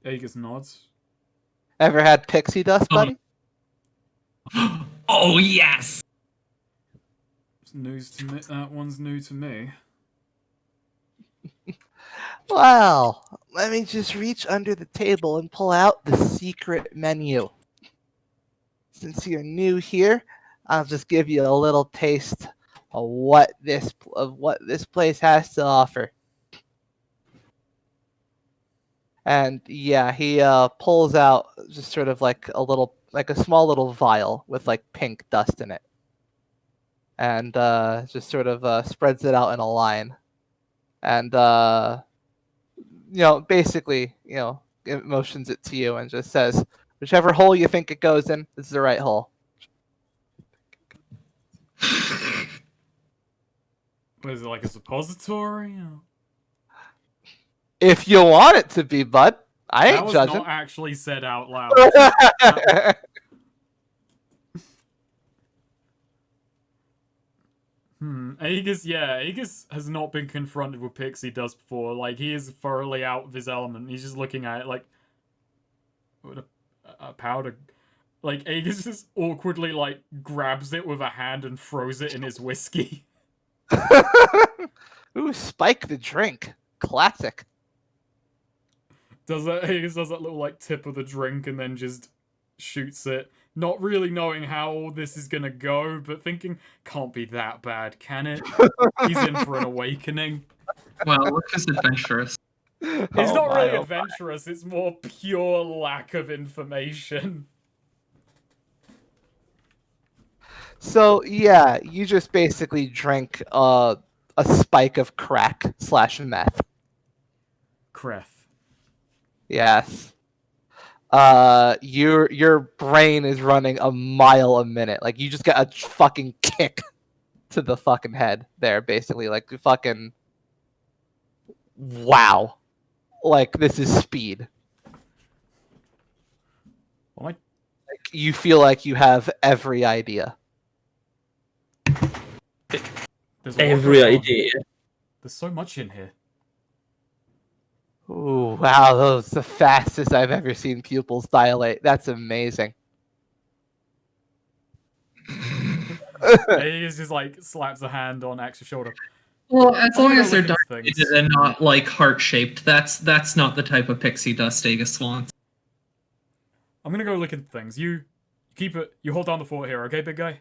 Aegis nods. Ever had pixie dust, buddy? Oh, yes! It's news to me. That one's new to me. Well, let me just reach under the table and pull out the secret menu. Since you're new here, I'll just give you a little taste of what this place has to offer. And yeah, he pulls out just sort of like a small little vial with like pink dust in it, and just sort of spreads it out in a line, and basically, it motions it to you and just says, whichever hole you think it goes in is the right hole. What is it, like a suppository? If you want it to be, bud. I ain't that was judging. not actually said out loud. Aegis has not been confronted with pixie dust before. Like, he is thoroughly out of his element. He's just looking at it like, what a powder. Like, Aegis just awkwardly, like, grabs it with a hand and throws it in his whiskey. Ooh, spike the drink. Classic. Aegis does that little, like, tip of the drink and then just shoots it. Not really knowing how all this is gonna go, but thinking, can't be that bad, can it? He's in for an awakening. Well, look who's adventurous. It's not really adventurous, it's more pure lack of information. So, yeah, you just basically drank a spike of crack / meth. Creth. Yes. Your brain is running a mile a minute. Like, you just got a fucking kick to the fucking head there, basically. Like, fucking... Wow. Like, this is speed. What? Like, you feel like you have every idea. Every idea. There's so much in here. Ooh, wow, that was the fastest I've ever seen pupils dilate. That's amazing. He just like slaps a hand on Axe's shoulder. Well, as long as they're Look dark at things. and not like heart-shaped, that's not the type of pixie dust Aegis wants. I'm gonna go look at things. You keep it. You hold down the fort here, okay, big guy?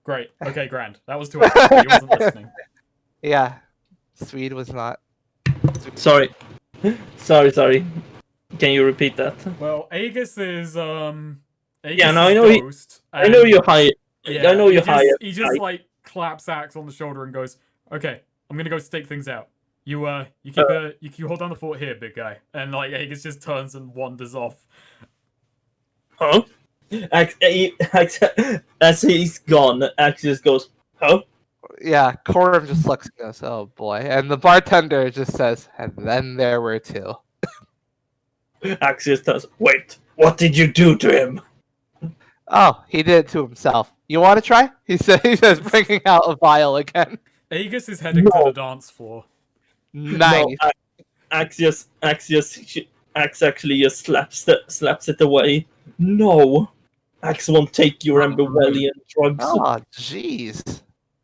Great. Okay, grand. That was too early. He wasn't listening. Yeah, Swede was not. Sorry. Sorry. Can you repeat that? Well, Aegis is Yeah, Aegis no, is I know. Ghost, I know you're high. Yeah, I know you're high. He just like claps Axe on the shoulder and goes, "Okay, I'm gonna go stake things out. You hold down the fort here, big guy." And like Aegis just turns and wanders off. Huh? As he's gone, Axe just goes, huh? Yeah, Corum just looks and goes, oh boy. And the bartender just says, and then there were two. Axe just does, wait, what did you do to him? Oh, he did it to himself. You want to try? He says, bringing out a vial again. Aegis is heading to the dance floor. Nice. No, Axe actually just slaps it away. No, Axe won't take your Emberwellian drugs. Oh, jeez.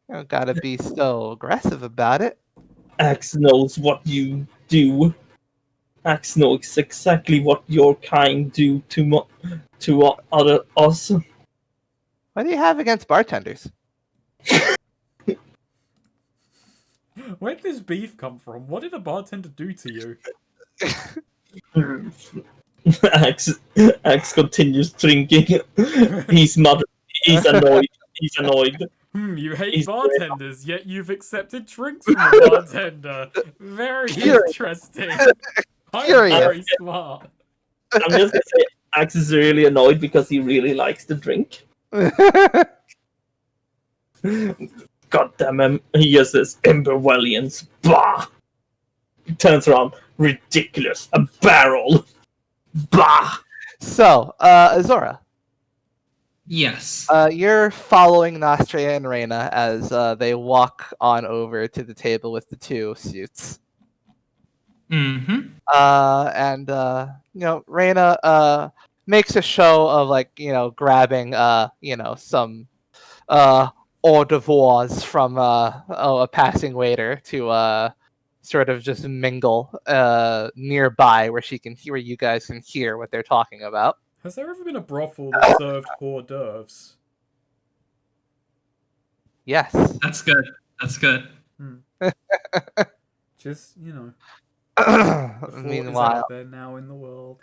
You don't gotta be so aggressive about it. Axe knows what you do. Axe knows exactly what your kind do to us. What do you have against bartenders? Where did this beef come from? What did a bartender do to you? Axe continues drinking. He's annoyed. He's annoyed. You hate bartenders, yet you've accepted drinks from a bartender. Very interesting. I'm very smart. I'm just gonna say Axe is really annoyed because he really likes to drink. God damn him. He just says, Emberwellians. Bah! He turns around. Ridiculous. A barrel. Bah! So, Azora. Yes. You're following Nostria and Reyna as they walk on over to the table with the two suits. Mm-hmm. And Reyna makes a show of like grabbing some hors d'oeuvres from a passing waiter to sort of just mingle nearby where you guys can hear what they're talking about. Has there ever been a brothel that served hors d'oeuvres? Yes. That's good. That's good. Just, the thought is Meanwhile, out there now in the world.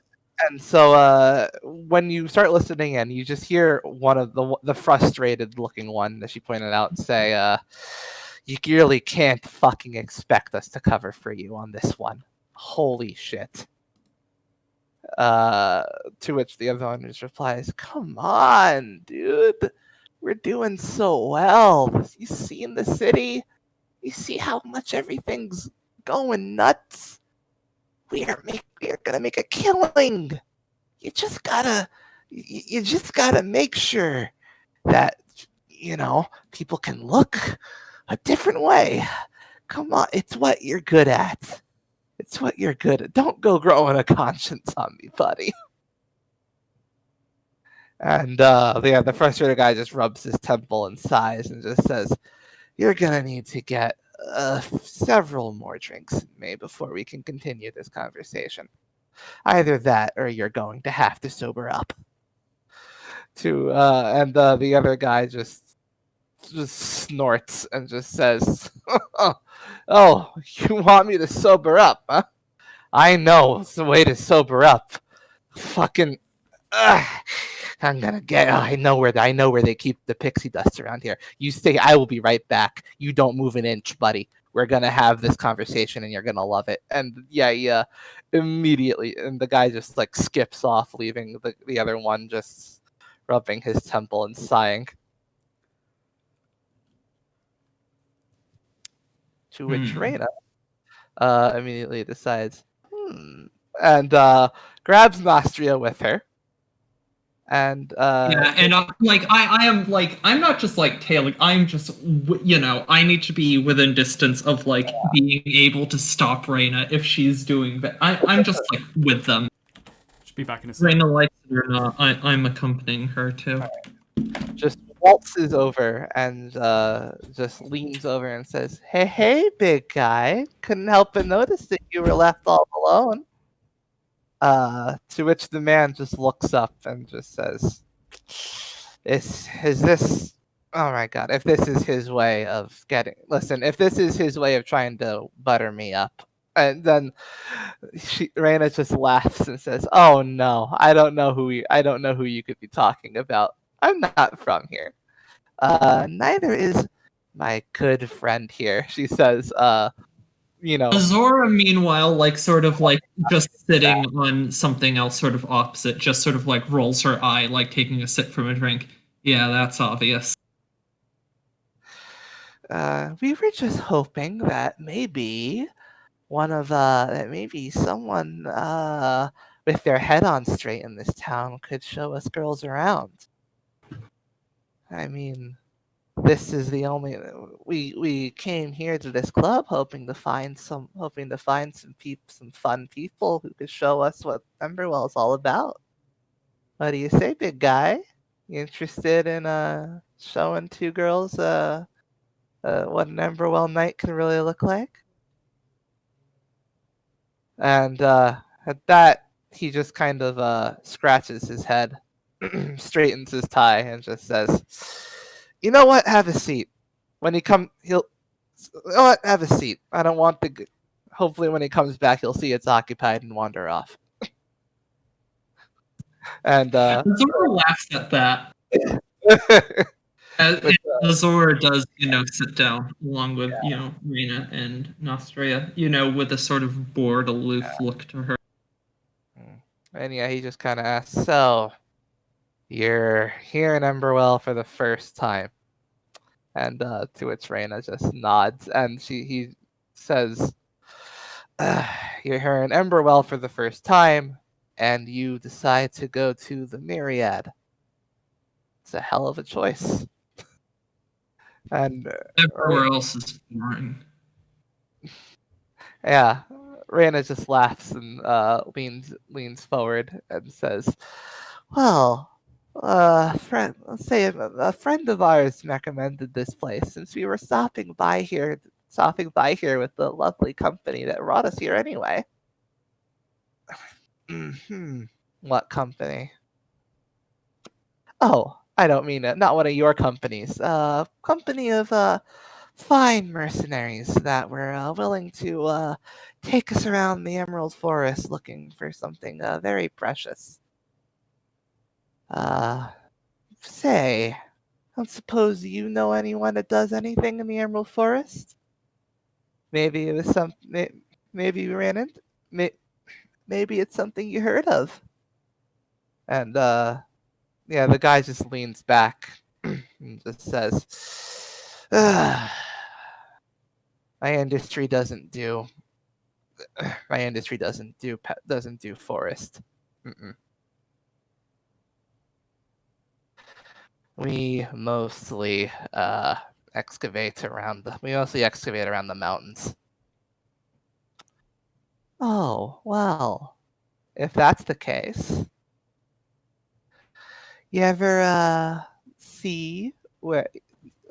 and so when you start listening in, you just hear one of the frustrated looking one that she pointed out say, "You really can't fucking expect us to cover for you on this one. Holy shit." To which the other one just replies, "Come on, dude. We're doing so well. You seen the city? You see how much everything's going nuts? We are gonna make a killing. You just gotta make sure that people can look a different way. Come on, it's what you're good at. It's what you're good at. Don't go growing a conscience on me, buddy." And the frustrated guy just rubs his temple and sighs and just says, "You're gonna need to get several more drinks in me before we can continue this conversation. Either that, or you're going to have to sober up." And the other guy just snorts and just says, "Oh, you want me to sober up, huh? I know it's the way to sober up. Fucking, I'm gonna get. I know where they keep the pixie dust around here. You stay. I will be right back. You don't move an inch, buddy. We're gonna have this conversation, and you're gonna love it." And yeah, immediately, and the guy just like skips off, leaving the other one just rubbing his temple and sighing. To which Reyna immediately decides, and grabs Nostria with her. And Yeah, and I am like, I'm not just like tailing. I'm just I need to be within distance of like being able to stop Reyna if she's doing that. I'm just like with them. Should be back in a second. Reyna likes it or not, I'm accompanying her too. just waltzes over and just leans over and says, hey, big guy. Couldn't help but notice that you were left all alone." To which the man just looks up and just says, is this... Oh my god, if this is his way of if this is his way of trying to butter me up." And then Reyna just laughs and says, "Oh no, I don't know who you could be talking about. I'm not from here. Neither is my good friend here," she says, Azora, meanwhile, like sort of like just sitting on something else sort of opposite, just sort of like rolls her eye, like taking a sip from a drink. Yeah, that's obvious. "We were just hoping that maybe someone with their head on straight in this town could show us girls around. I mean, this is the only... We came here to this club hoping to find some fun people who could show us what Emberwell's all about. What do you say, big guy? You interested in showing two girls what an Emberwell night can really look like?" And at that, he just kind of scratches his head, straightens his tie, and just says, "You know what? Have a seat. When he he'll... You know what? Have a seat. I don't want the... Hopefully when he comes back, he'll see it's occupied and wander off." And Azora laughs at that. And Azora does, sit down along with, Reyna and Nostria, with a sort of bored, aloof look to her. And yeah, he just kind of asks, "So, you're here in Emberwell for the first time?" And to which Reyna just nods, and he says, "You're here in Emberwell for the first time, and you decide to go to the Myriad. It's a hell of a choice." And Everywhere else is boring. yeah, Rana just laughs and leans forward and says, "Well, let's say a friend of ours recommended this place since we were stopping by here with the lovely company that brought us here anyway." What company? Oh, I don't mean it. Not one of your companies. Company of fine mercenaries that were willing to take us around the Emerald Forest looking for something very precious. Say, I don't suppose you know anyone that does anything in the Emerald Forest? Maybe it was maybe you ran into. Maybe it's something you heard of. And yeah, the guy just leans back and just says, "My industry doesn't do. My industry doesn't do forest. Mm-mm. We mostly excavate around the mountains." Oh, well, if that's the case, you ever see where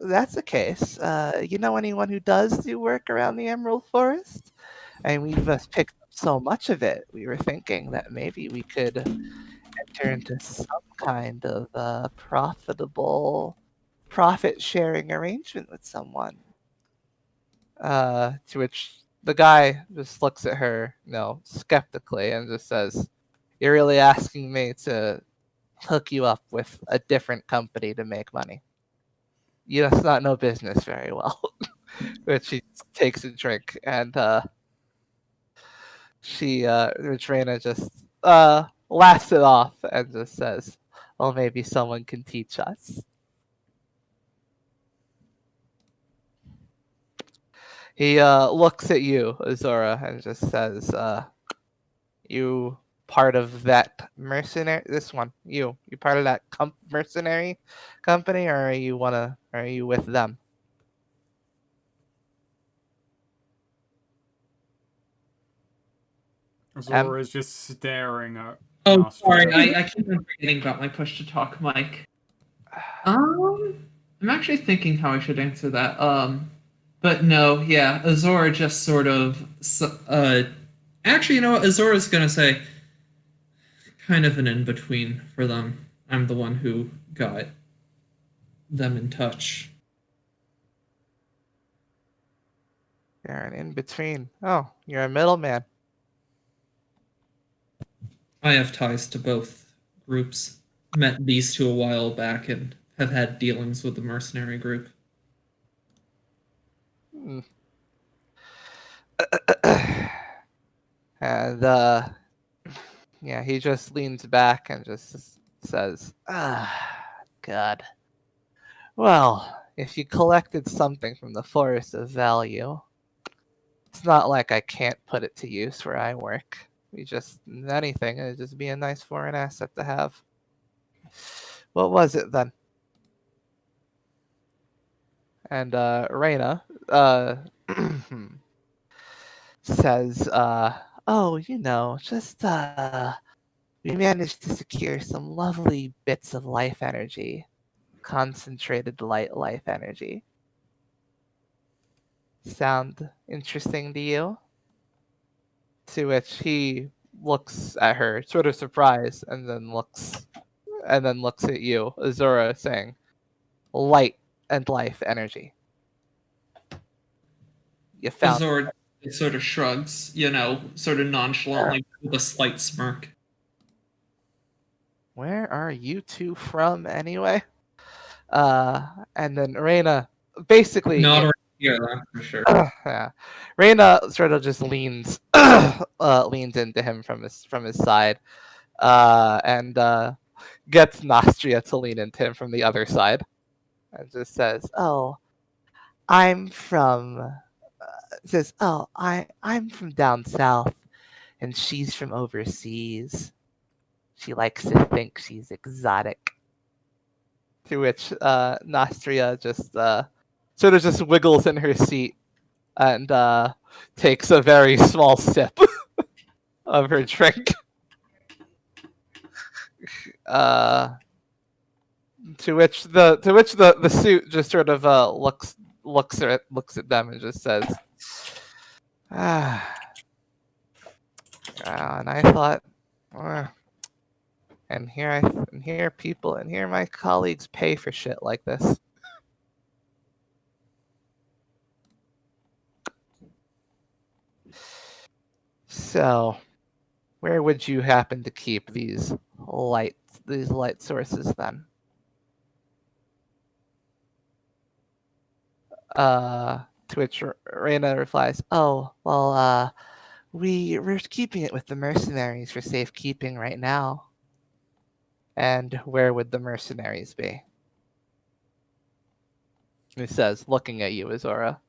that's the case? You know anyone who does do work around the Emerald Forest? And we've picked up so much of it. We were thinking that maybe we could enter into some kind of profit sharing arrangement with someone. To which the guy just looks at her, skeptically, and just says, "You're really asking me to hook you up with a different company to make money? You must not know business very well." Which she takes a drink, and Rena just laughs it off and just says, "Well, maybe someone can teach us." He looks at you, Azora, and just says, "You part of that mercenary? This one, you part of that mercenary company, or are you with them?" Zora is just staring at Oh, Nostria. sorry, I keep on forgetting about my push to talk mic. I'm actually thinking how I should answer that. But no, yeah, Azora just sort of, actually, you know what? Azora's gonna say, kind of an in-between for them. I'm the one who got them in touch. You're an in-between. Oh, you're a middleman. I have ties to both groups. Met these two a while back and have had dealings with the mercenary group. Hmm. And yeah, he just leans back and just says, God. Well, if you collected something from the forest of value, it's not like I can't put it to use where I work. Anything, it'd just be a nice foreign asset to have." What was it then? And Reyna says, "Oh, just we managed to secure some lovely bits of life energy, concentrated life energy. Sound interesting to you?" To which he looks at her, sort of surprised, and then looks at you, Azura, saying, "Light and life energy. You found." Azor sort of shrugs, sort of nonchalantly with a slight smirk. "Where are you two from anyway?" And then Reyna basically Not around here, that's for sure. yeah. Reyna sort of just leans leans into him from his side, and gets Nostria to lean into him from the other side, and just says, "Oh, I'm from," says, "Oh, I'm from down south, and she's from overseas. She likes to think she's exotic." To which Nostria just sort of just wiggles in her seat and takes a very small sip. of her drink. To which the suit just sort of looks at them and just says, ah, and I thought, uh, and here my colleagues pay for shit like this. So, where would you happen to keep these light sources then? To which Reyna replies, "Oh, well, we're keeping it with the mercenaries for safekeeping right now." And where would the mercenaries be? He says, looking at you, Azora.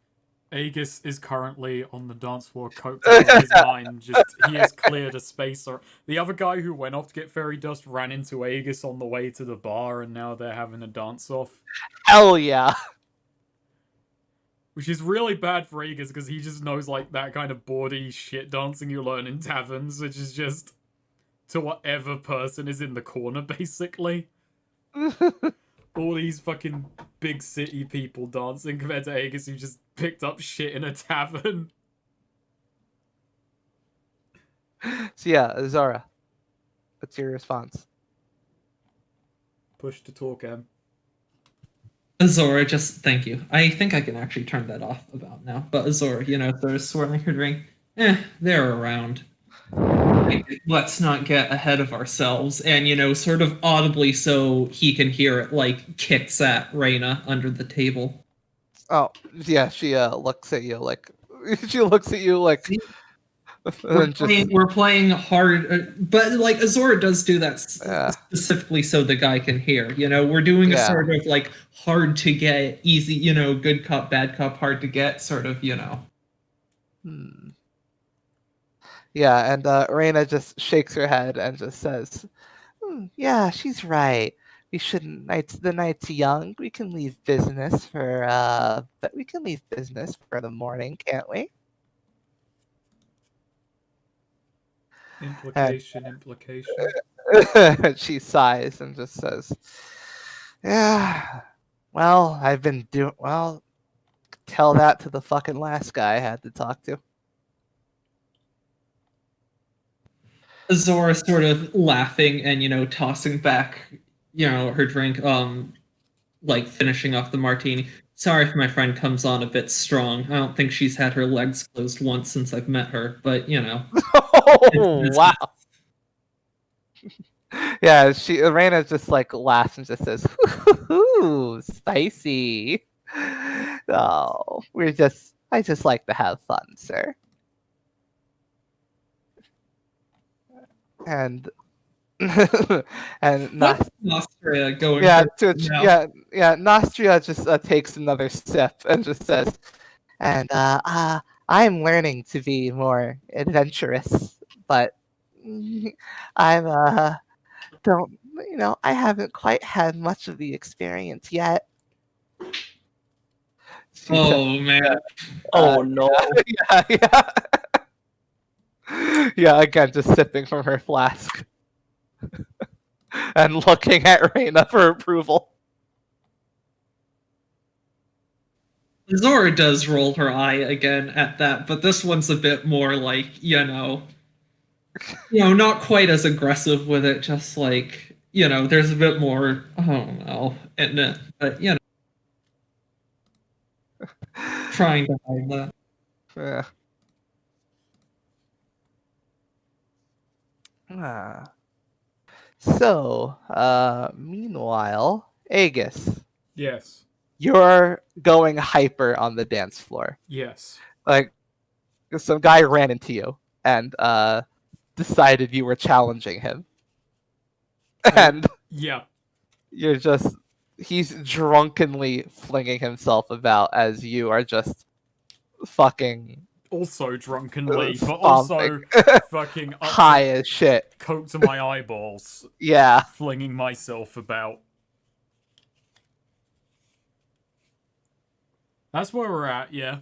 Aegis is currently on the dance floor, coked out of his mind. He has cleared a space. The other guy who went off to get fairy dust ran into Aegis on the way to the bar, and now they're having a dance off. Hell yeah! Which is really bad for Aegis because he just knows like that kind of bawdy shit dancing you learn in taverns, which is just to whatever person is in the corner, basically. All these fucking big city people dancing compared to Aegis who just picked up shit in a tavern. So yeah, Azora, what's your response? Push to talk, Em. Azora, just thank you. I think I can actually turn that off about now. But Azora, sort of swirling her drink. They're around. Let's not get ahead of ourselves. And, sort of audibly so he can hear it, like, kicks at Reyna under the table. Oh, yeah, she looks at you like... She looks at you like... We're playing hard, but like Azora does do that specifically so the guy can hear. We're doing a sort of like hard to get, easy, good cup, bad cup, hard to get, sort of. Yeah, and Reyna just shakes her head and just says, "Yeah, she's right. We shouldn't. The night's young. We can leave business for the morning, can't we?" Implication. She sighs and just says, "Yeah, well, tell that to the fucking last guy I had to talk to." Azora sort of laughing and tossing back her drink, like finishing off the martini. Sorry if my friend comes on a bit strong. I don't think she's had her legs closed once since I've met her, but Oh, wow. Yeah, Reyna just like laughs and just says, "Ooh, spicy." No, I just like to have fun, sir. And Nostria going. Nostria just takes another sip and just says, "And I'm learning to be more adventurous, but I'm I haven't quite had much of the experience yet." Oh man! Oh no! Yeah. Yeah, again, just sipping from her flask and looking at Reyna for approval. Zora does roll her eye again at that, but this one's a bit more like, not quite as aggressive with it, just like, there's a bit more, I don't know, in it, but, trying to hide that. Yeah. So, meanwhile, Aegis, Yes. you're going hyper on the dance floor. Yes. Like, some guy ran into you and decided you were challenging him. And yeah, he's drunkenly flinging himself about as you are just fucking also drunkenly, but stomping. also fucking high as shit, coke to my eyeballs. Yeah, flinging myself about. That's where we're at, yeah.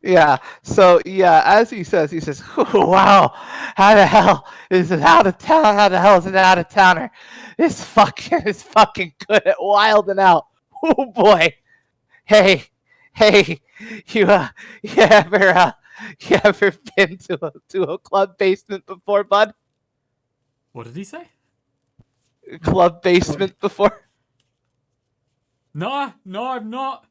Yeah. So yeah, as he says, "Wow, how the hell is it out of town? How the hell is it out of towner? This fucking is fucking good at wilding out. Oh boy. Hey, hey, you you ever been to a club basement before, bud? What did he say? Club basement before? No, I'm not.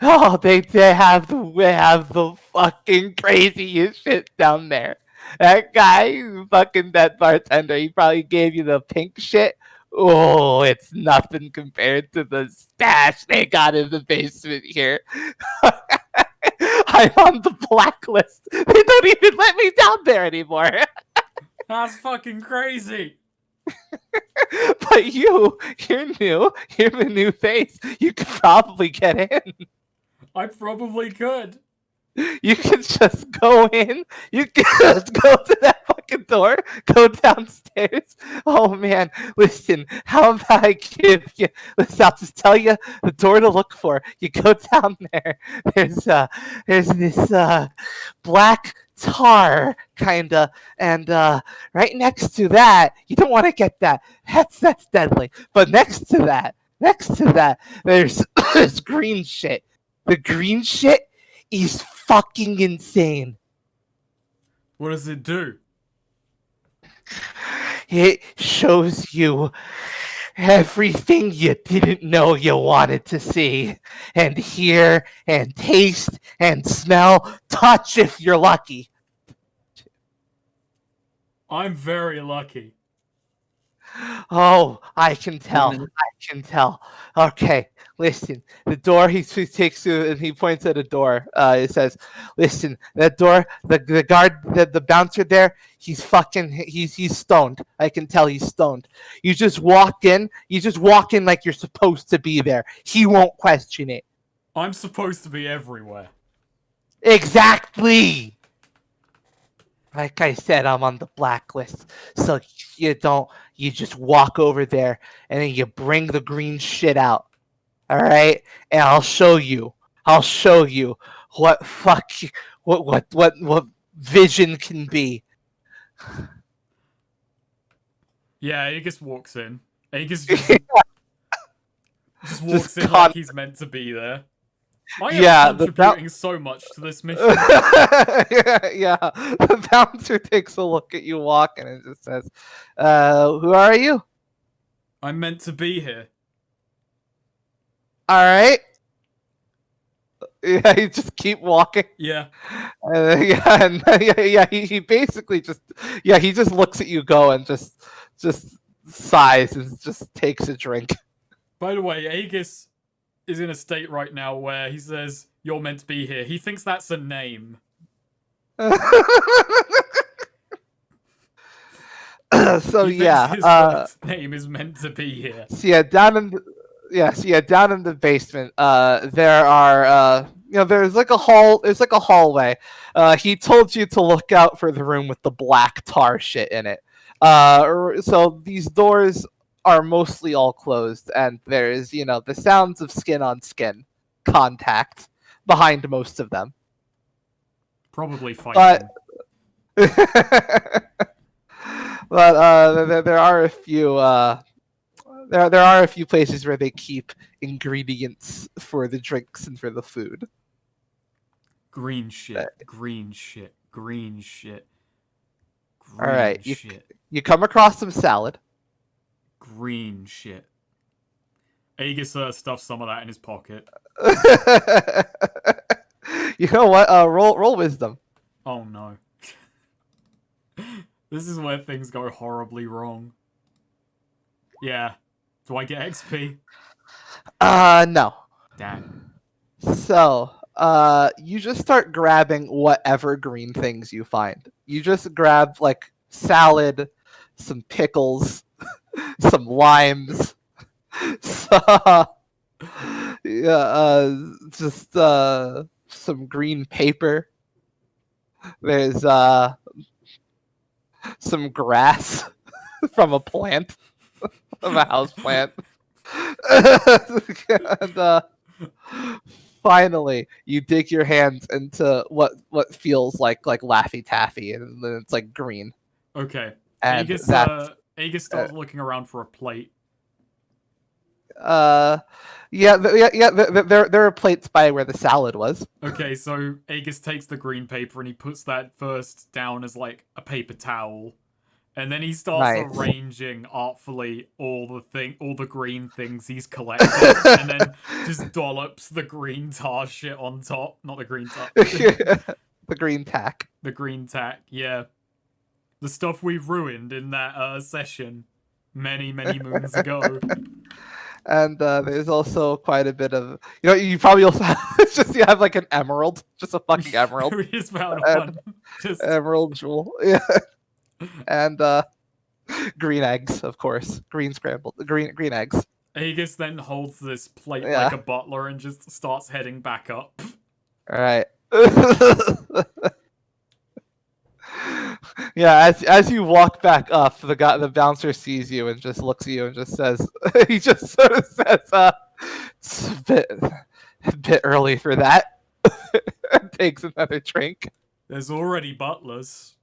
Oh, they have the fucking craziest shit down there. That guy, fucking that bartender, he probably gave you the pink shit. Oh, it's nothing compared to the stash they got in the basement here. I'm on the blacklist. They don't even let me down there anymore. That's fucking crazy. But you're new. You're the new face. You could probably get in. I probably could. You can just go in. You can just go to that fucking door. Go downstairs. Oh man, listen. How about I give you? Listen, I'll just tell you the door to look for. You go down there. There's this black tar kinda, and right next to that, you don't want to get that. That's deadly. But next to that, there's this green shit. The green shit is fucking insane. What does it do? It shows you everything you didn't know you wanted to see, and hear, and taste, and smell, touch if you're lucky. I'm very lucky. Oh, I can tell. I can tell. Okay, listen. The door. He takes you and he points at a door. It says, "Listen, that door. The guard, the bouncer there. He's fucking. He's stoned. I can tell he's stoned. You just walk in. You just walk in like you're supposed to be there. He won't question it. I'm supposed to be everywhere. Exactly. Like I said, I'm on the blacklist. So you just walk over there and then you bring the green shit out. All right? And I'll show you what what vision can be. Yeah, he just walks in. Aegis just walks in con- like he's meant to be there. I am Yeah, contributing so much to this mission. yeah. The bouncer takes a look at you walking and just says, who are you? I'm meant to be here. All right. Yeah, you just keep walking. Yeah. He basically just he just looks at you go and just sighs and just takes a drink. By the way, Aegis is in a state right now where he says, "You're meant to be here." He thinks that's a name. So He yeah, thinks his first name is meant to be here. so yeah, down in the basement, there are there's like a hallway. He told you to look out for the room with the black tar shit in it. So these doors are mostly all closed, and there's the sounds of skin on skin contact behind most of them. Probably fighting. But there are a few there are a few places where they keep ingredients for the drinks and for the food. Green shit. Green shit. Green shit. Green All right, shit. you come across some salad. Green shit. Aegis stuffs some of that in his pocket. You know what? Roll wisdom. Oh no. This is where things go horribly wrong. Yeah. Do I get XP? No. Damn. So, you just start grabbing whatever green things you find. You just grab like salad, some pickles, some limes, just some green paper. There's some grass from a plant, from a house plant. And, finally, you dig your hands into what feels like Laffy Taffy, and then it's like green. Okay. And Aegis starts looking around for a plate. There are plates by where the salad was. Okay, so Aegis takes the green paper and he puts that first down as like a paper towel. And then he starts Nice. arranging artfully all the green things he's collected, and then just dollops the green tar shit on top. Not the green tar. The green tack. The green tack, yeah. The stuff we've ruined in that session many moons ago. And there's also quite a bit of, you probably also have, it's just you have like an emerald, just a fucking emerald. We just found And- one. Just Emerald jewel. Yeah. And green eggs, of course. Green scrambled green eggs. Aegis then holds this plate Yeah. like a butler and just starts heading back up. All right. Yeah, as you walk back up, the bouncer sees you and just looks at you and just says, he just sort of says, it's a bit early for that. And takes another drink. There's already butlers.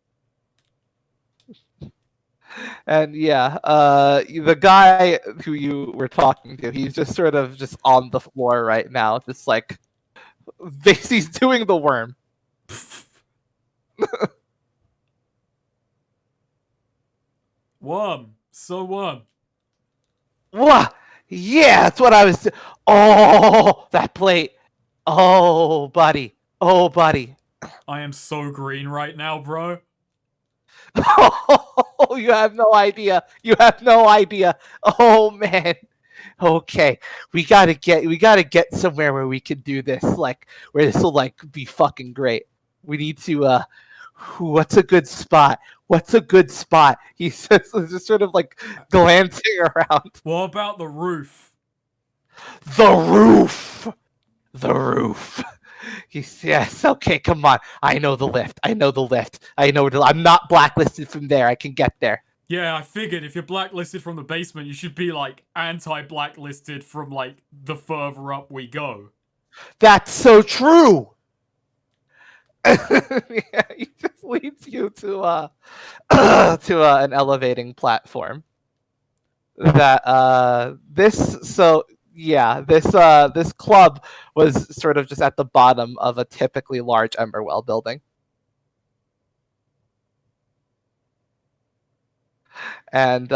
And yeah, the guy who you were talking to, he's just sort of just on the floor right now, just like he's doing the worm. Worm. So worm. Wah! Yeah, that's what I was. Oh, that plate. Oh, buddy. Oh, buddy. I am so green right now, bro. Oh, you have no idea. You have no idea. Oh man. Okay, we gotta get somewhere where we can do this, like where this will like be fucking great. We need to. What's a good spot? What's a good spot? He says, just sort of like glancing around. What about the roof? The roof. The roof. Yes, okay, come on. I know the lift. I know the lift. I'm not blacklisted from there. I can get there. Yeah, I figured if you're blacklisted from the basement, you should be like anti-blacklisted from like the further up we go. That's so true. Yeah, he just leads you to an elevating platform. That this club was sort of just at the bottom of a typically large Emberwell building. And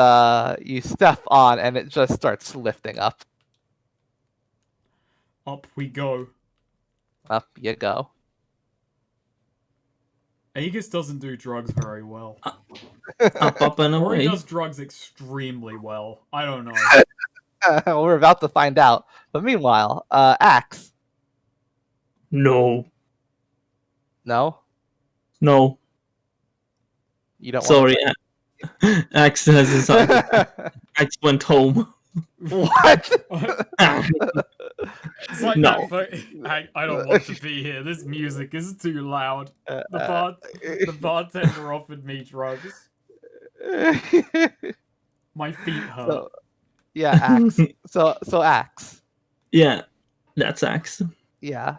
you step on and it just starts lifting up. Up we go. Up you go. Aegis doesn't do drugs very well. Up and Or he away. does drugs extremely well. I don't know. Well, we're about to find out. But meanwhile, Axe. No. No? No. You don't Sorry. Axe has decided. Axe went home. What? It's like No. I don't want to be here. This music is too loud. The bartender offered me drugs. My feet hurt. So, yeah, Axe. So Axe. Yeah, that's Axe. Yeah.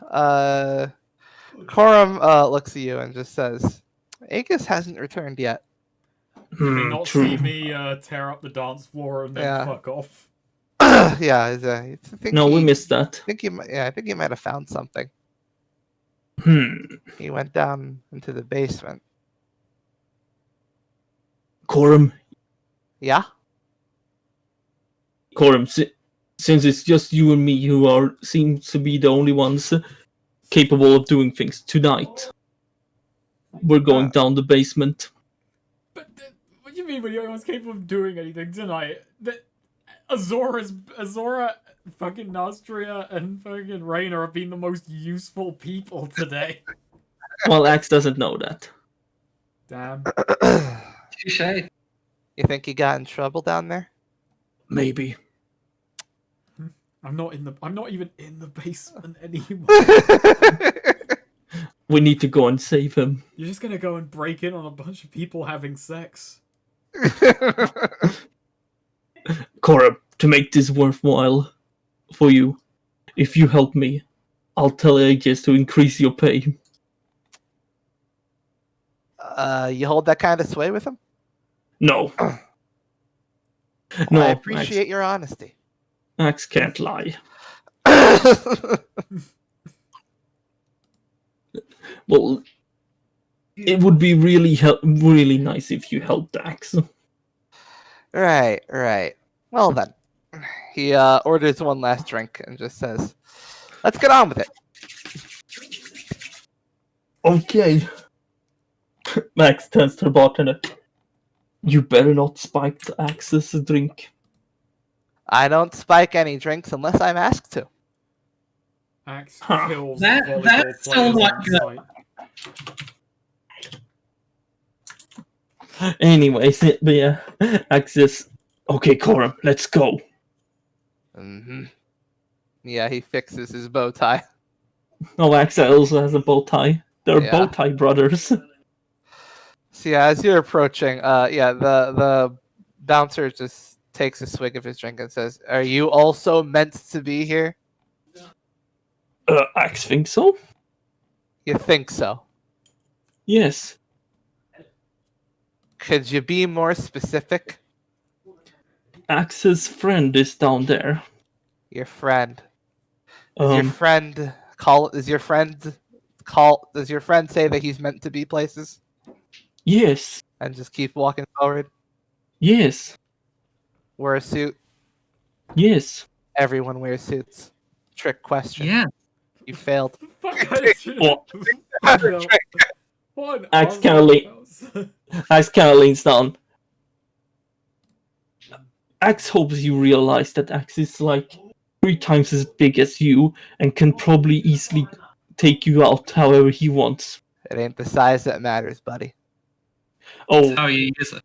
Corum looks at you and just says, Aegis hasn't returned yet. Did they not True. see me tear up the dance floor and then Yeah. fuck off? Yeah, I think No, we he- missed that. I think he might have found something. Hmm. He went down into the basement. Corum. Yeah? Corum, since it's just you and me who seem to be the only ones capable of doing things tonight, we're going down the basement. But what do you mean when you're almost capable of doing anything tonight? Azora, fucking Nostria, and fucking Rainer have been the most useful people today. Well, Axe doesn't know that. Damn. Touche. You think he got in trouble down there? Maybe. I'm not even in the basement anymore. We need to go and save him. You're just gonna go and break in on a bunch of people having sex. Corum, to make this worthwhile for you, if you help me, I'll tell Aegis to increase your pay. You hold that kind of sway with him? No. Well, No, I appreciate your honesty. Axe can't lie. Well, it would be really nice if you helped Axe. Right. Well then, he orders one last drink and just says, "Let's get on with it." Okay. Max turns to the bartender. You better not spike the Axe's drink. I don't spike any drinks unless I'm asked to. Axe Huh. kills That's volleyball still players not on good. sight. Anyways, but yeah, Axe says, okay, Corum, let's go. Yeah, he fixes his bow tie. Oh, Axe also has a bow tie. They're Yeah. bow tie brothers. So yeah, as you're approaching, the bouncer just takes a swig of his drink and says, "Are you also meant to be here?" Axe thinks so? You think so? Yes. Could you be more specific? Axe's friend is down there. Your friend. Does your friend say that he's meant to be places Yes. and just keep walking forward? Yes. Wear a suit. Yes. Everyone wears suits. Trick question. Yeah. You failed. What? What an Axe arse kinda house. Axe kind of leans down. Axe hopes you realize that Axe is like 3 times as big as you and can probably easily take you out however he wants. It ain't the size that matters, buddy. Oh, How you use it.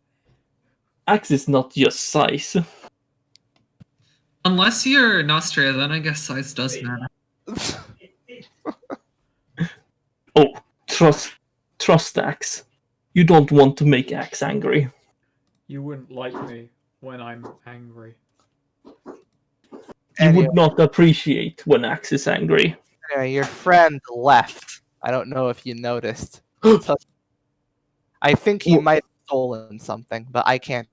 Axe is not just size. Unless you're Nostria, then I guess size does matter. Oh, trust Axe. You don't want to make Axe angry. You wouldn't like me when I'm angry. You Anyway. would not appreciate when Axe is angry. Anyway, your friend left. I don't know if you noticed. I think he Wh- might have stolen something, but I can't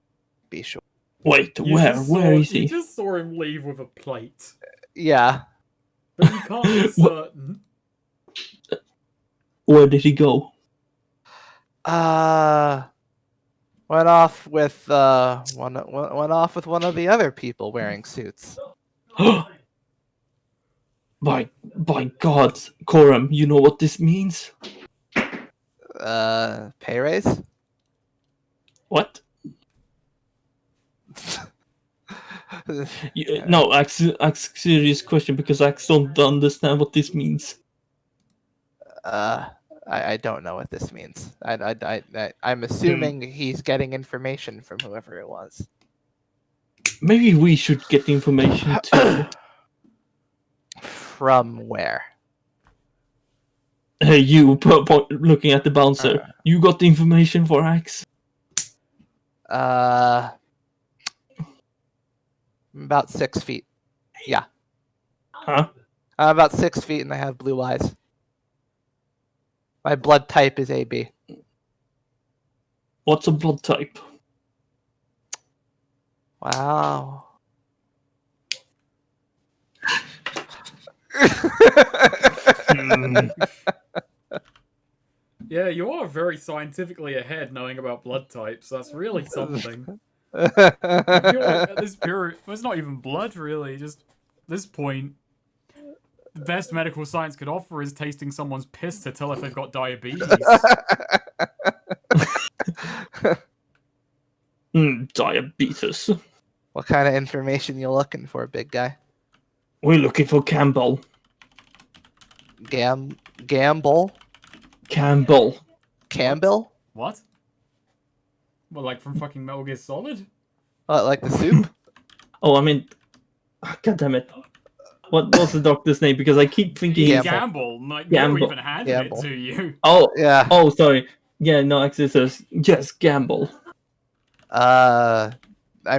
be sure. Wait, You where just is You he? just saw him leave with a plate. Yeah. But you can't be certain. Where did he go? Went off with one of the other people wearing suits. By God, Corum, you know what this means? Pay raise? What? No, ask serious question because Axe don't understand what this means. I don't know what this means. I'm assuming he's getting information from whoever it was. Maybe we should get the information too. From where? Hey, you, looking at the bouncer, you got the information for Axe? About 6 feet. Yeah. Huh? I'm about 6 feet and I have blue eyes. My blood type is AB. What's a blood type? Wow. Yeah, you are very scientifically ahead knowing about blood types. That's really something. I feel like at this period, well, it's not even blood really. Just at this point, the best medical science could offer is tasting someone's piss to tell if they've got diabetes. Diabetes. What kind of information you looking for, big guy? We're looking for Campbell. Gamble? Campbell. Campbell? What? Well, like from fucking Metal Gear Solid? What, like the soup? Oh, I mean, God damn it. What was the doctor's name? Because I keep thinking. Gamble. Gamble. Like, Gamble. never even handed Gamble. it to you. Oh, Yeah. oh, sorry. Yeah, no, actually, says yes, Gamble. I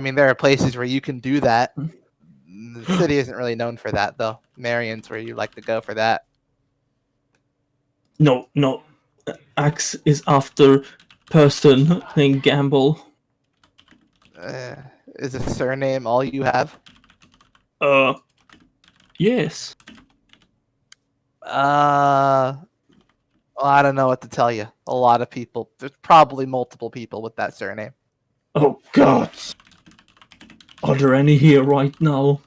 mean, there are places where you can do that. The city isn't really known for that, though. Marion's where you like to go for that. No. Axe is after person named Gamble. Is a surname all you have? Yes. Well, I don't know what to tell you. A lot of people. There's probably multiple people with that surname. Oh God. Are there any here right now?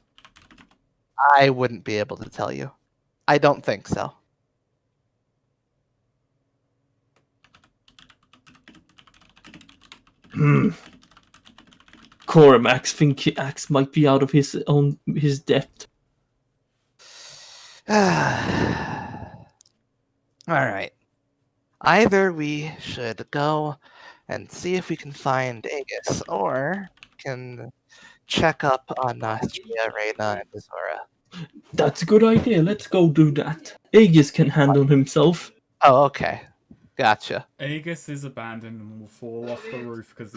I wouldn't be able to tell you. I don't think so. Cormax think Axe might be out of his depth. All right. Either we should go and see if we can find Aegis, or can check up on Nostria, Reyna, and Azora. That's a good idea. Let's go do that. Aegis can handle himself. Oh, okay. Gotcha. Aegis is abandoned and will fall off the roof because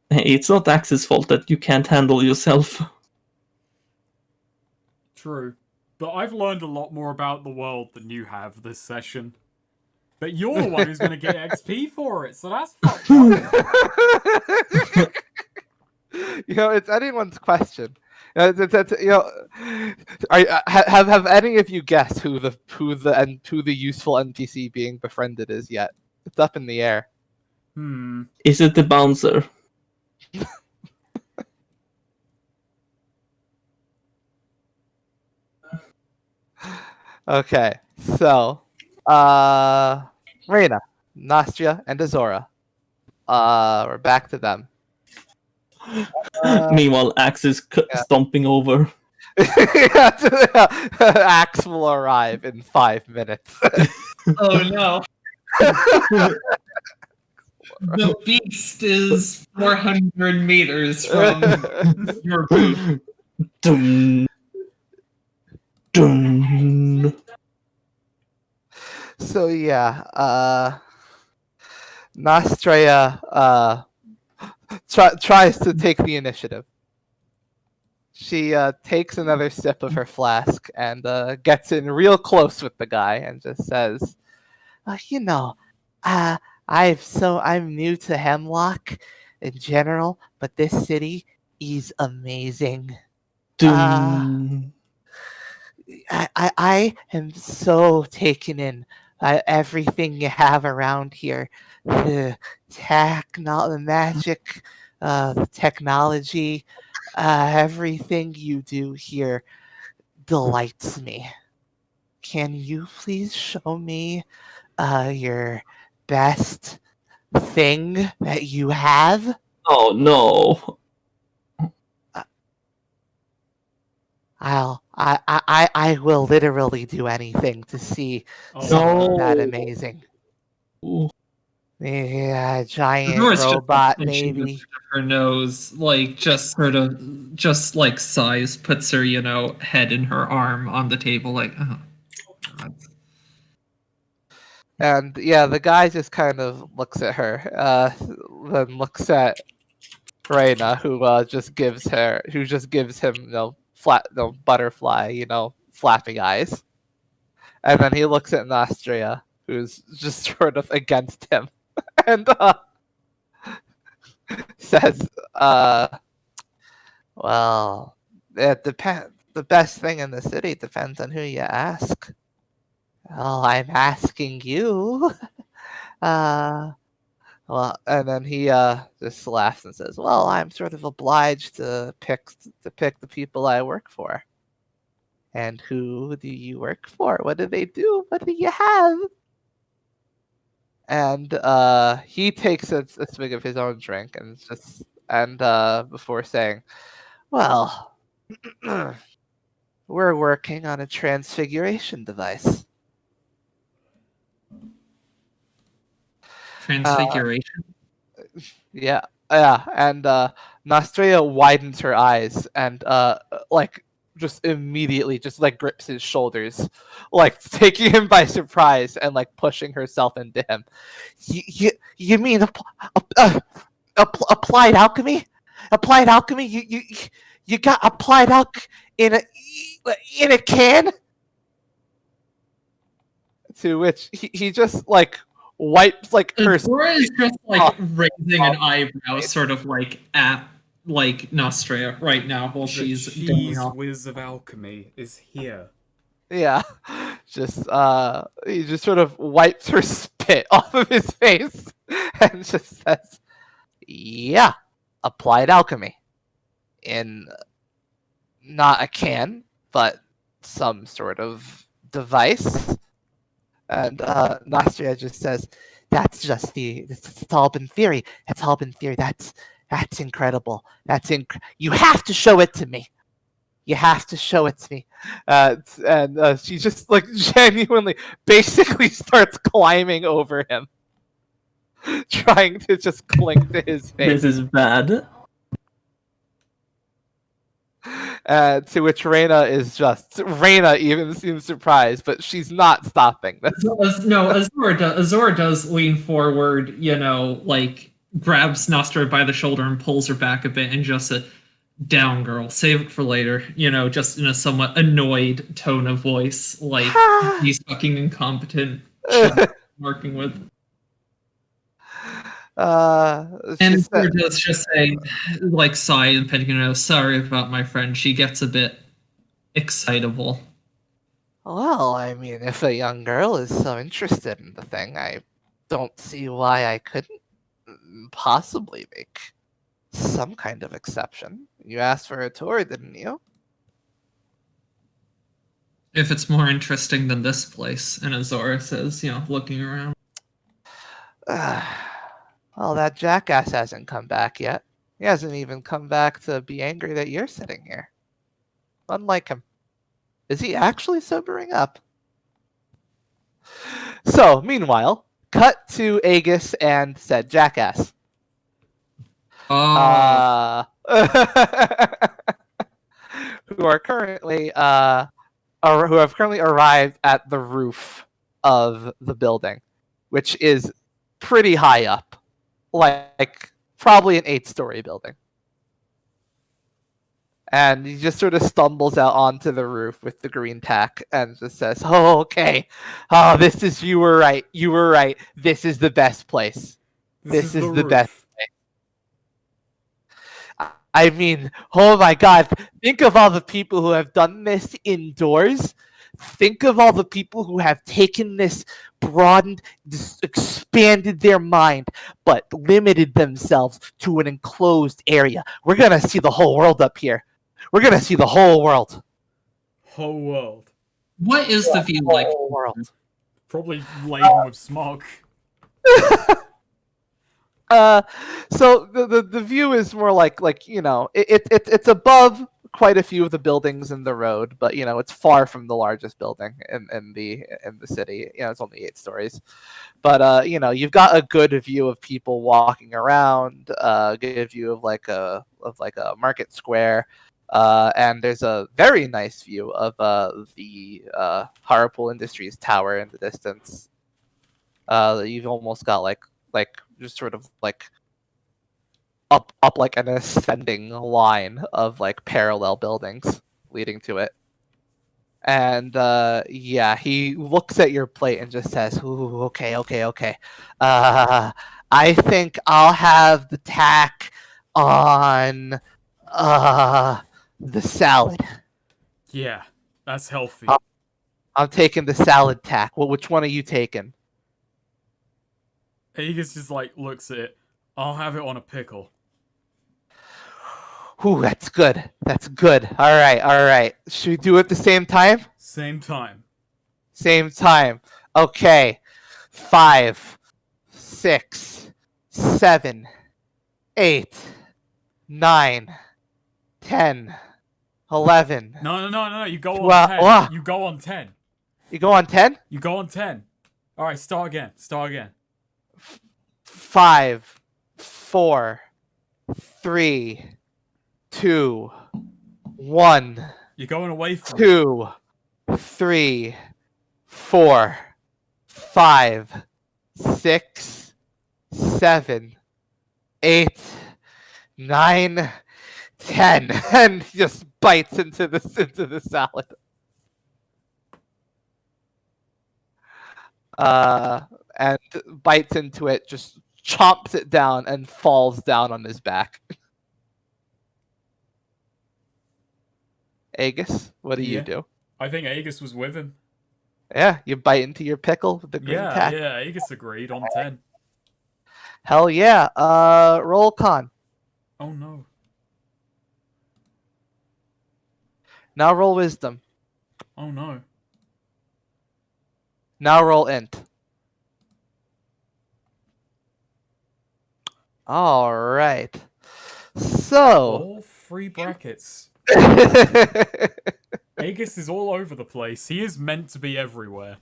Hey, it's not Axe's fault that you can't handle yourself. True. But I've learned a lot more about the world than you have this session. But you're the one who's going to get XP for it, so that's fucked up. It's anyone's question. Have any of you guessed who the useful NPC being befriended is yet? It's up in the air. Is it the bouncer? Okay, so Reyna, Nostria, and Azora. We're back to them. Meanwhile, Axe is stomping over. Axe will arrive in 5 minutes. Oh no. The beast is 400 meters from your booth. Dun, dun. So yeah, Nostria tries to take the initiative. She takes another sip of her flask and gets in real close with the guy and just says, I'm new to Hemlock in general, but this city is amazing. Dun. I am so taken in by everything you have around here. The magic, the technology, everything you do here delights me. Can you please show me your best thing that you have? Oh no. I will literally do anything to see something that amazing. Ooh. Yeah, giant Nora's just robot, pinching the maybe. tip of her nose, like just like sighs, puts her, head in her arm on the table, like, oh God. And yeah, the guy just kind of looks at her, then looks at Reyna, who just gives him, butterfly, flapping eyes. And then he looks at Nostria, who's just sort of against him, and says, well, it depends. The best thing in the city depends on who you ask. Well, I'm asking you. Well, and then he just laughs and says, "Well, I'm sort of obliged to pick the people I work for." And who do you work for? What do they do? What do you have? And he takes a swig of his own drink and before saying, "Well, we're working on a transfiguration device." Transfiguration. Yeah, and Nostria widens her eyes and just immediately just grips his shoulders, taking him by surprise and pushing herself into him. You mean applied alchemy? Applied alchemy? You got applied alchemy in a can? To which he just like wipes like her. Azora is just like raising an eyebrow, sort of like at like Nostria right now while The she's going cheese off. whiz of alchemy is here. Yeah, just he just sort of wipes her spit off of his face and just says, "Yeah, applied alchemy in not a can, but some sort of device." And Nostria just says, "That's just it's all been theory. It's all been theory. That's incredible. You have to show it to me. You have to show it to me." And she just like genuinely, basically starts climbing over him, trying to just cling to his face. This is bad. To which Reyna even seems surprised, but she's not stopping. No, Azora does lean forward, like grabs Nostra by the shoulder and pulls her back a bit and just said, "Down, girl, save it for later," just in a somewhat annoyed tone of voice, like he's fucking incompetent working with. And Azora does just say, like, sigh and pinning "Sorry about my friend. She gets a bit excitable." Well, I mean, if a young girl is so interested in the thing, I don't see why I couldn't possibly make some kind of exception. You asked for a tour, didn't you? If it's more interesting than this place, and Azora says, looking around. Well, that jackass hasn't come back yet. He hasn't even come back to be angry that you're sitting here. Unlike him. Is he actually sobering up? So, meanwhile, cut to Aegis and said jackass. Who are currently who have currently arrived at the roof of the building, which is pretty high up, like probably an 8-story building. And he just sort of stumbles out onto the roof with the green tack and just says, "Oh, okay. Oh, you were right. You were right. This is the best place. This is the best place." I mean, oh my God, think of all the people who have done this indoors. Think of all the people who have taken this, broadened, expanded their mind, but limited themselves to an enclosed area. We're going to see the whole world up here. We're going to see the whole world. Whole world. What is the view like? Whole world. Probably laden with smog. So the view is more like it's above quite a few of the buildings in the road, but it's far from the largest building in the city. It's only 8 stories, but you've got a good view of people walking around, a good view of like a market square, and there's a very nice view of the Harpool Industries tower in the distance. You've almost got like just sort of like up like an ascending line of like parallel buildings leading to it. And yeah, he looks at your plate and just says, "Ooh, okay. I think I'll have the tack on the salad." Yeah, that's healthy. I'm taking the salad tack. Well, which one are you taking? Aegis just like looks at it. I'll have it on a pickle. Ooh, that's good. That's good. All right. Should we do it at the same time? Same time. Same time. Okay. 5, 6, 7, 8, 9, 10, 11. No. You go on 12. 10. Wow. You go on 10. You go on 10? You go on 10. All right, start again. 5, 4, 3, 2, 1. You're going away from 2, 3, 4, 5, 6, 7, 8, 9, 10, and he just bites into the salad. and bites into it, just chomps it down, and falls down on his back. Aegis, what do you Yeah. do? I think Aegis was with him. Yeah, you bite into your pickle with the green Yeah, tack. yeah, Aegis agreed on 10. Hell yeah. Roll con. Oh no. Now roll wisdom. Oh no. Now roll int. All right. So. All 3 brackets. Aegis is all over the place. He is meant to be everywhere.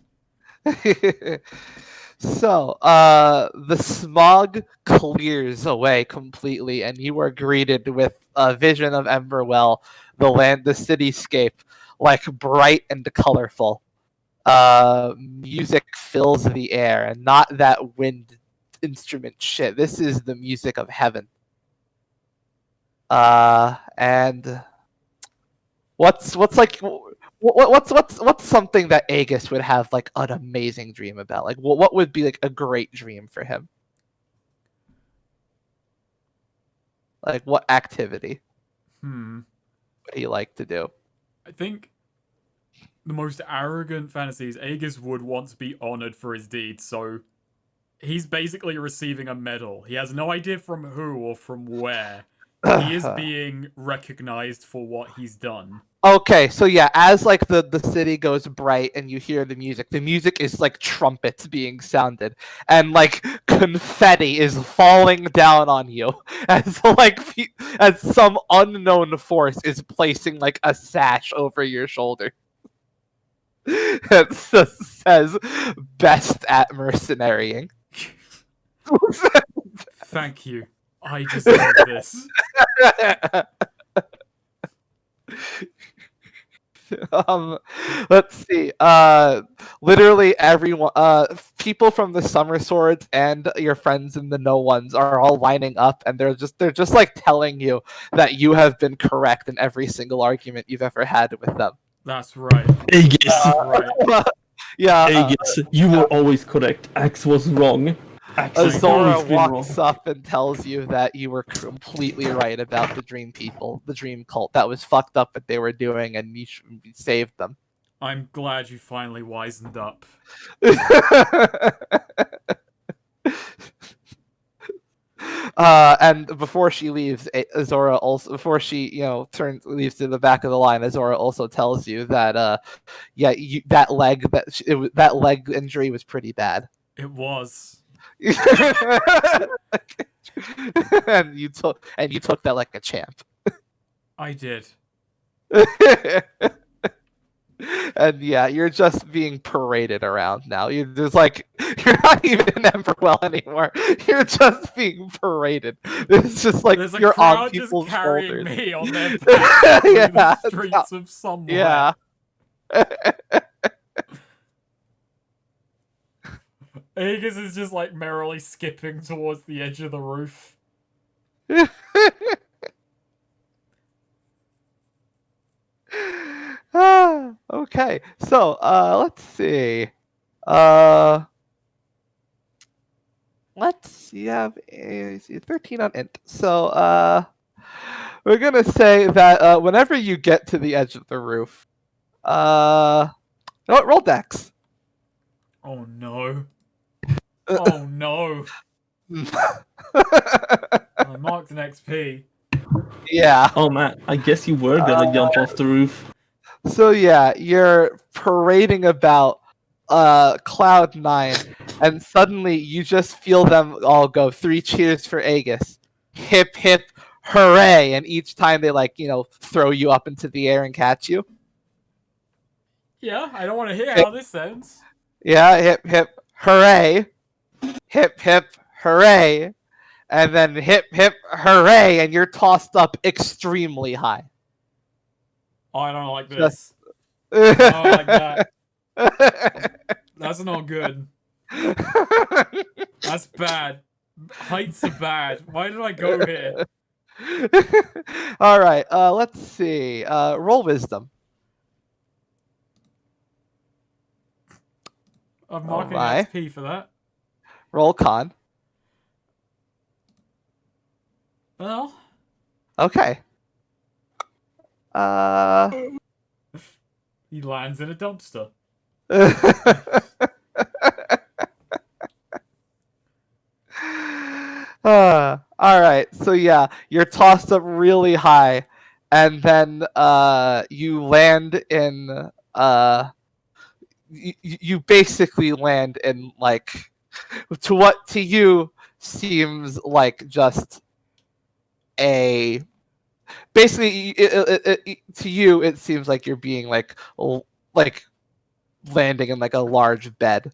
So, the smog clears away completely, and you are greeted with a vision of Emberwell, the cityscape, like bright and colorful. Music fills the air, and not that wind instrument shit. This is the music of heaven. And what's something that Aegis would have like an amazing dream about? Like what would be like a great dream for him? Like what activity would he like to do? I think the most arrogant fantasy is Aegis would want to be honored for his deeds, so he's basically receiving a medal. He has no idea from who or from where. He is being recognized for what he's done. Okay, so yeah, as like the city goes bright and you hear the music is like trumpets being sounded, and like confetti is falling down on you as as some unknown force is placing like a sash over your shoulder. It says "best at mercenarying." Thank you. I deserve this. Let's see. Literally everyone, people from the Summer Swords and your friends in the No Ones are all lining up, and they're just like telling you that you have been correct in every single argument you've ever had with them. That's right. Aegis, That's right. Yeah. Aegis, you were always correct. Axe was wrong. Axe has Azora always been walks wrong. up and tells you that you were completely right about the Dream People, the Dream Cult. That was fucked up what they were doing, and you saved them. I'm glad you finally wisened up. And before she leaves, Azora also leaves to the back of the line. Azora also tells you that that leg injury was pretty bad. It was. and you took that like a champ. I did. And yeah, you're just being paraded around now. You're not even in Emberwell anymore. You're just being paraded. It's just like There's a you're crowd on people's just carrying shoulders. me on their back through Yeah, the streets of somewhere. Yeah. Aegis is just like merrily skipping towards the edge of the roof. Okay, so let's see. You have a 13 on int. So we're gonna say that whenever you get to the edge of the roof, roll dex. Oh no. Oh no. I marked an XP. Yeah. Oh man, I guess you were gonna jump off the roof. So yeah, you're parading about Cloud 9, and suddenly you just feel them all go 3 cheers for Aegis. Hip hip hooray! And each time they throw you up into the air and catch you. Yeah, I don't want to hear how this ends. Yeah, hip hip hooray. Hip hip hooray. And then hip hip hooray, and you're tossed up extremely high. Oh, I don't like this. I don't like that. That's not good. That's bad. Heights are bad. Why did I go here? All right, let's see. Roll wisdom. I'm Oh marking my. XP for that. Roll con. Well, Okay. he lands in a dumpster. All right. So yeah, you're tossed up really high, and then you land in you basically land in like to what to you seems like just a basically to you it seems like you're being like like landing in like a large bed,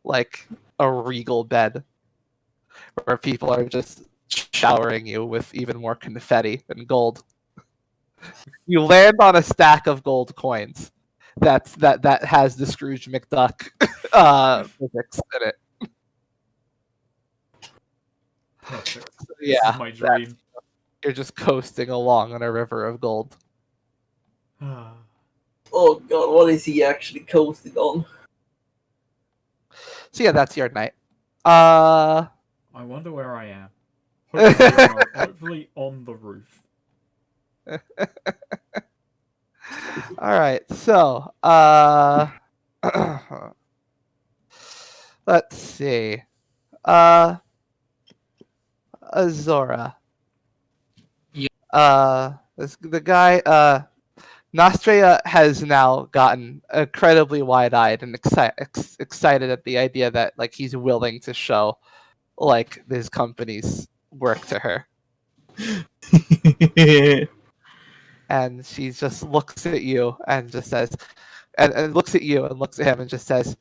like a regal bed where people are just showering you with even more confetti and gold. You land on a stack of gold coins that has the Scrooge McDuck physics in it. Perfect. So, This yeah, is my dream. you're just coasting along on a river of gold. Oh god, what is he actually coasting on? So yeah, that's your night. I wonder where I am. Hopefully on the roof. All right. So, let's see. Azora. Yeah. The guy, Nostria has now gotten incredibly wide-eyed and excited at the idea that like he's willing to show like his company's work to her, and she just looks at you and just says, and looks at you and looks at him and just says,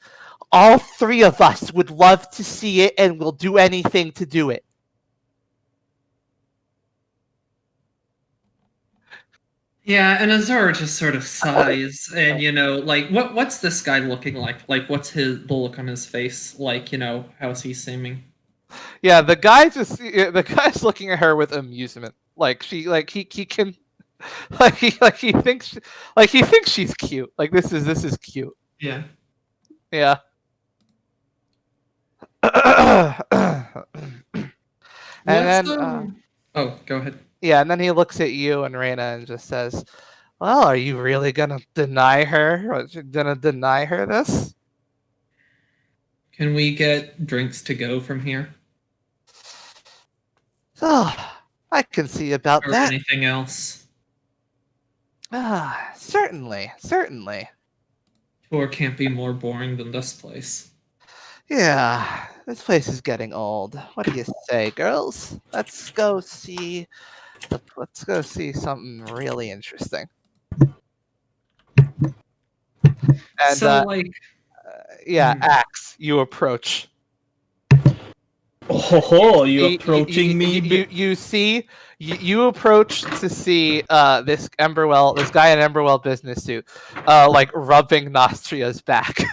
"All three of us would love to see it, and we'll do anything to do it." Yeah, and Azura just sort of sighs, and like what's this guy looking like? Like, what's the look on his face? Like, how's he seeming? Yeah, the guy's looking at her with amusement. Like he can he thinks she's cute. Like this is cute. Yeah. Yeah. And then Oh, go ahead. yeah, and then he looks at you and Reina and just says, "Well, are you really gonna deny her? Are you gonna deny her this?" Can we get drinks to go from here? Oh, I can see about Or that. anything else? Certainly. Tour can't be more boring than this place. Yeah, this place is getting old. What do you say, girls? Let's go see something really interesting. And So, like, yeah, Axe, you approach. Oh, you approaching me? You see, you approach to see this guy in Emberwell business suit, like rubbing Nostria's back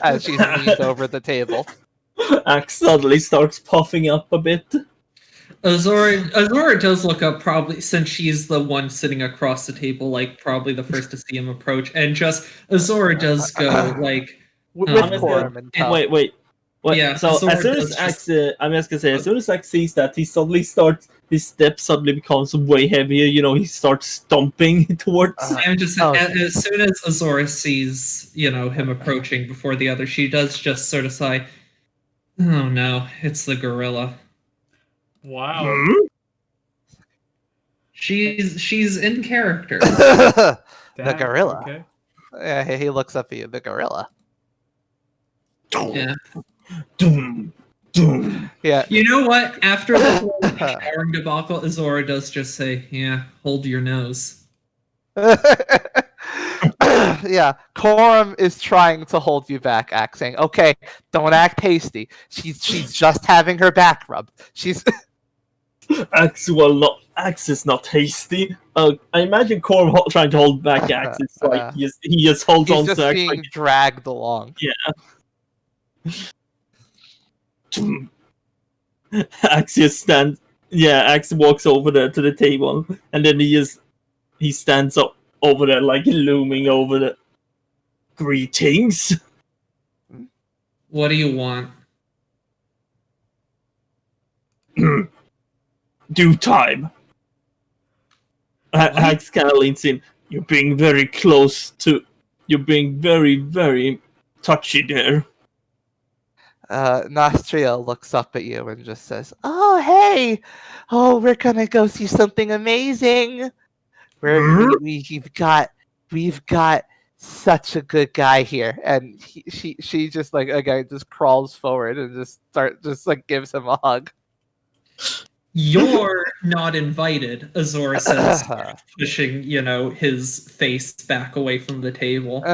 as she's leaned over the table. Axe suddenly starts puffing up a bit. Azora does look up, probably since she's the one sitting across the table, like probably the first to see him approach, and just Azora does go like with um, Quorum and Tuff. Wait. Yeah, So Azora as soon as does Axe, I'm just gonna say, as soon as Axe sees that, he suddenly starts. His step suddenly becomes way heavier. He starts stomping towards. I'm just as soon as Azora sees him approaching before the other, she does just sort of sigh. Oh no, it's the gorilla. Wow. Hmm? She's in character. The Damn, gorilla. Okay. Yeah, he looks up at you. The gorilla. Yeah. Doom, doom. Yeah. You know what? After the whole showering debacle, Azora does just say, "Yeah, hold your nose." Yeah, Quorum is trying to hold you back, Axe, saying, "Okay, don't act hasty. She's just having her back rubbed. She's." Axe is not hasty. I imagine Korm trying to hold back Axe. It's like he just holds He's on just to Axe. being Like, dragged along. Axe just stands. Yeah, Axe walks over there to the table, and then he stands up over there, like looming over the. Greetings. What do you want? Due time. Axe kind of leans in. You're being very close to. You're being very, very touchy there. Nostria looks up at you and just says, "Oh, hey! Oh, we're gonna go see something amazing. We've got such a good guy here." And she just like again just crawls forward and just like gives him a hug. You're not invited, Azor says, pushing, his face back away from the table.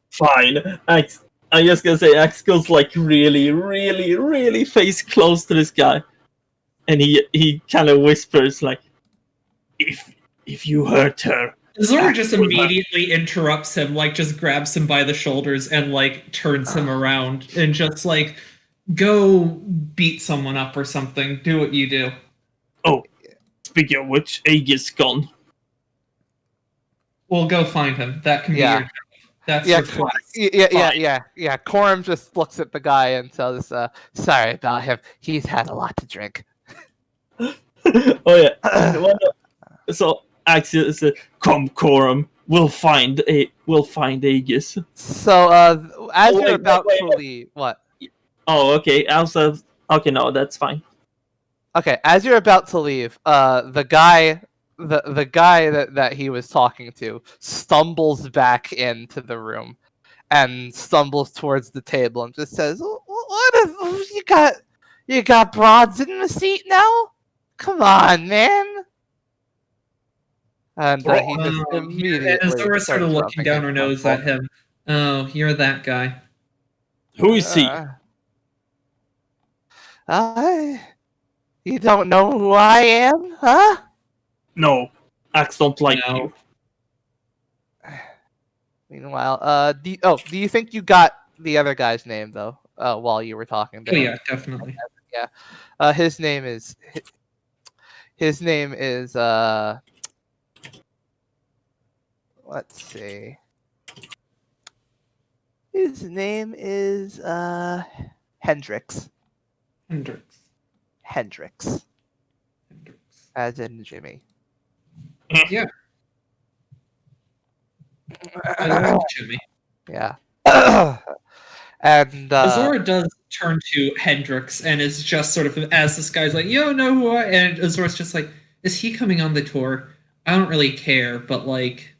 Fine. I'm just gonna say Axe goes like really, really, really face close to this guy. And he kind of whispers like, if you hurt her. Azor just immediately interrupts him, like just grabs him by the shoulders and like turns him around and just like, go beat someone up or something. Do what you do. Oh, speaking of which, Aegis gone. We'll go find him. That can be your job. That's your quest. Yeah. Corum just looks at the guy and says, "Sorry about him. He's had a lot to drink." Oh yeah. So Axe said, "Come, Corum. We'll find Aegis." So as you're about to leave, what? Oh, okay. Also, okay, no, that's fine. Okay, as you're about to leave, the guy that he was talking to stumbles back into the room and stumbles towards the table and just says, "What if you got broads in the seat now? Come on, man!" And he just immediately And Azor starts sort of looking jumping down in her nose front at him. Oh, you're that guy. Who is he? You don't know who I am, huh? No, Axe don't like No. you. Meanwhile, do you think you got the other guy's name though? While you were talking to Oh him? yeah, definitely. Yeah. His name is. Let's see. His name is Hendrix. Hendrix. As in Jimmy. Yeah. I like Jimmy. Yeah. And Azor does turn to Hendrix and is just sort of, as this guy's like, you don't know who I am, and Azor's just like, is he coming on the tour? I don't really care, but like,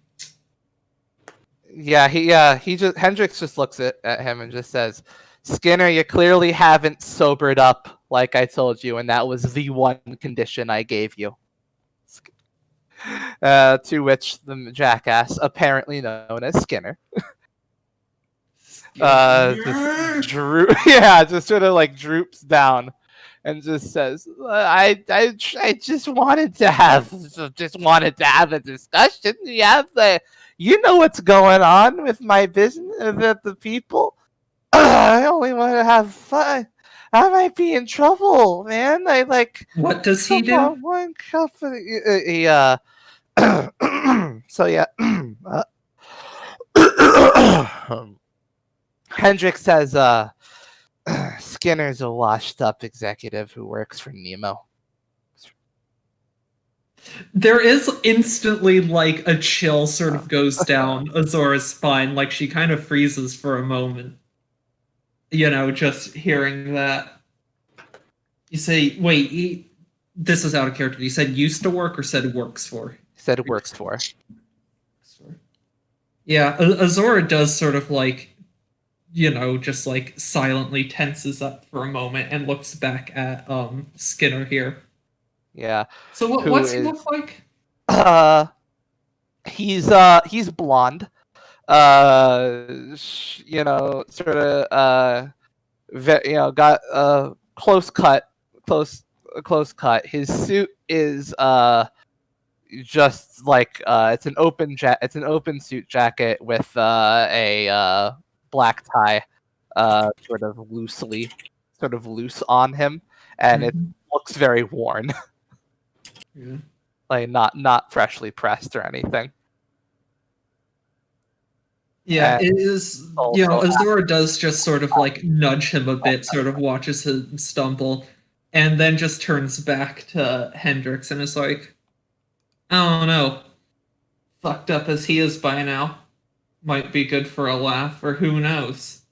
Hendrix just looks at him and just says, "Skinner, you clearly haven't sobered up like I told you, and that was the one condition I gave you." To which the jackass, apparently known as Skinner, just sort of like droops down and just says, I just wanted to have a discussion. You know what's going on with my business, with the people. I only want to have fun. I might be in trouble, man. what does he do? One company. So yeah. Hendrix says, Skinner's a washed-up executive who works for Nemo. There is instantly like a chill sort of goes down Azor's spine, like she kind of freezes for a moment. Just hearing that. You say, wait, this is out of character. You said used to work or said works for? He said it works for. Yeah, Azor does sort of like, just like silently tenses up for a moment and looks back at Skinner here. Yeah. So what's he look like? He's blonde. Sort of got a close cut. His suit is just like it's an open suit jacket with a black tie sort of loose on him, and it looks very worn. Yeah. Like not freshly pressed or anything. Yeah, it is. You know, Also- Azora does just sort of like nudge him a bit, sort of watches him stumble, and then just turns back to Hendrix and is like, I don't know, fucked up as he is by now, might be good for a laugh, or who knows.